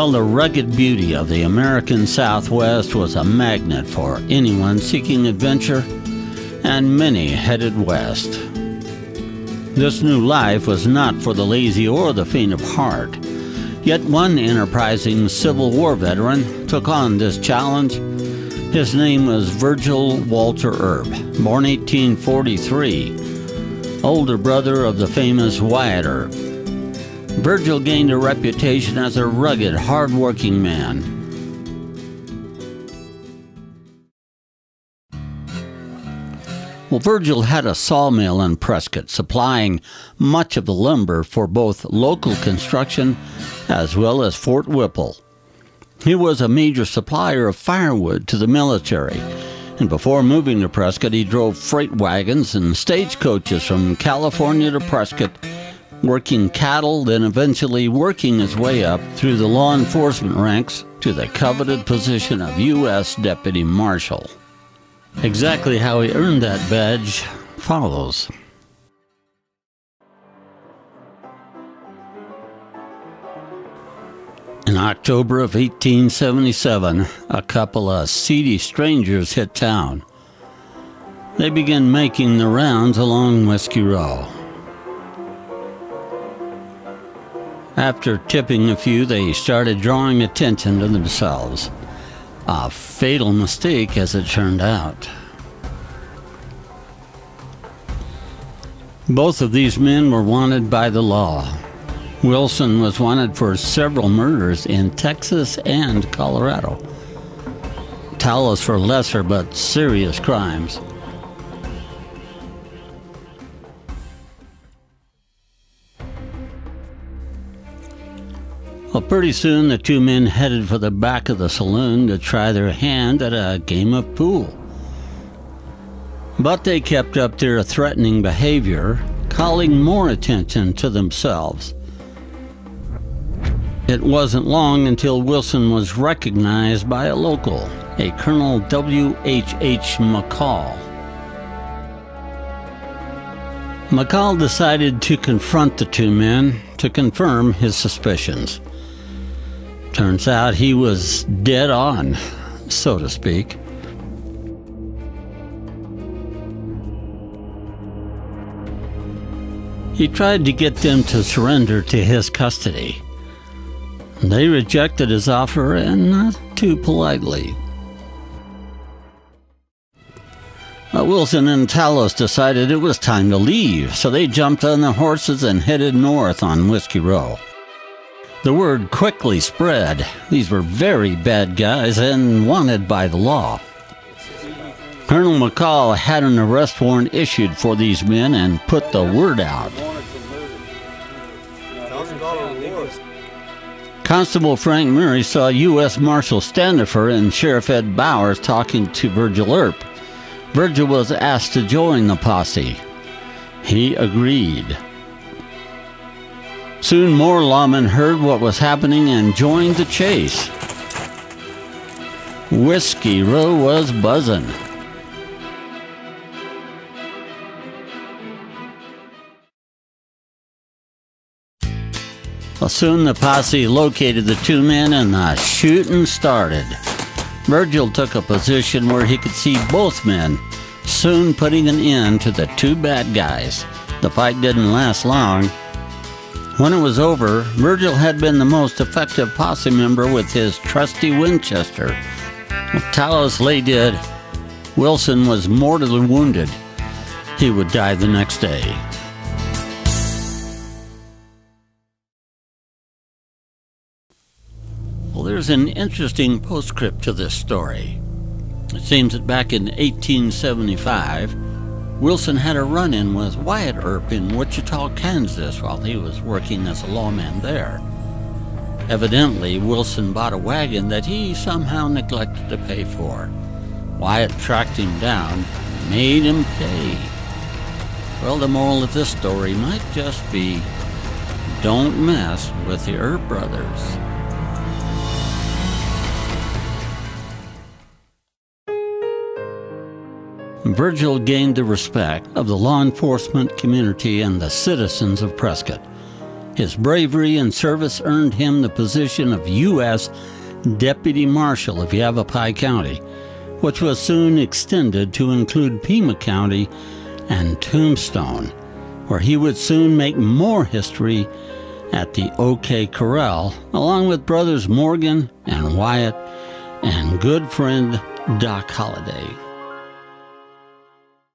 Well, the rugged beauty of the American Southwest was a magnet for anyone seeking adventure, and many headed west. This new life was not for the lazy or the faint of heart. Yet one enterprising Civil War veteran took on this challenge. His name was Virgil Walter Earp, born 1843, older brother of the famous Wyatt Earp. Virgil gained a reputation as a rugged, hard-working man. Well, Virgil had a sawmill in Prescott, supplying much of the lumber for both local construction as well as Fort Whipple. He was a major supplier of firewood to the military, and before moving to Prescott, he drove freight wagons and stagecoaches from California to Prescott, working cattle, then eventually working his way up through the law enforcement ranks to the coveted position of U.S. Deputy Marshal. Exactly how he earned that badge follows. In October of 1877, a couple of seedy strangers hit town. They began making the rounds along Whiskey Row. After tipping a few, they started drawing attention to themselves. A fatal mistake, as it turned out. Both of these men were wanted by the law. Wilson was wanted for several murders in Texas and Colorado. Tallis for lesser but serious crimes. Well, pretty soon the two men headed for the back of the saloon to try their hand at a game of pool. But they kept up their threatening behavior, calling more attention to themselves. It wasn't long until Wilson was recognized by a local, a Colonel W.H.H. McCall. McCall decided to confront the two men to confirm his suspicions. Turns out he was dead on, so to speak. He tried to get them to surrender to his custody. They rejected his offer, and not too politely. Wilson and Tallis decided it was time to leave, so they jumped on their horses and headed north on Whiskey Row. The word quickly spread. These were very bad guys and wanted by the law. Colonel McCall had an arrest warrant issued for these men and put the word out. Constable Frank Murray saw U.S. Marshal Standifer and Sheriff Ed Bowers talking to Virgil Earp. Virgil was asked to join the posse. He agreed. Soon more lawmen heard what was happening and joined the chase. Whiskey Row was buzzing. Well, soon the posse located the two men and the shooting started. Virgil took a position where he could see both men, soon putting an end to the two bad guys. The fight didn't last long. When it was over, Virgil had been the most effective posse member with his trusty Winchester. Tallis lay dead. Wilson was mortally wounded. He would die the next day. Well, there's an interesting postscript to this story. It seems that back in 1875, Wilson had a run-in with Wyatt Earp in Wichita, Kansas, while he was working as a lawman there. Evidently, Wilson bought a wagon that he somehow neglected to pay for. Wyatt tracked him down, made him pay. Well, the moral of this story might just be, don't mess with the Earp brothers. Virgil gained the respect of the law enforcement community and the citizens of Prescott. His bravery and service earned him the position of U.S. Deputy Marshal of Yavapai County, which was soon extended to include Pima County and Tombstone, where he would soon make more history at the OK Corral, along with brothers Morgan and Wyatt and good friend Doc Holliday.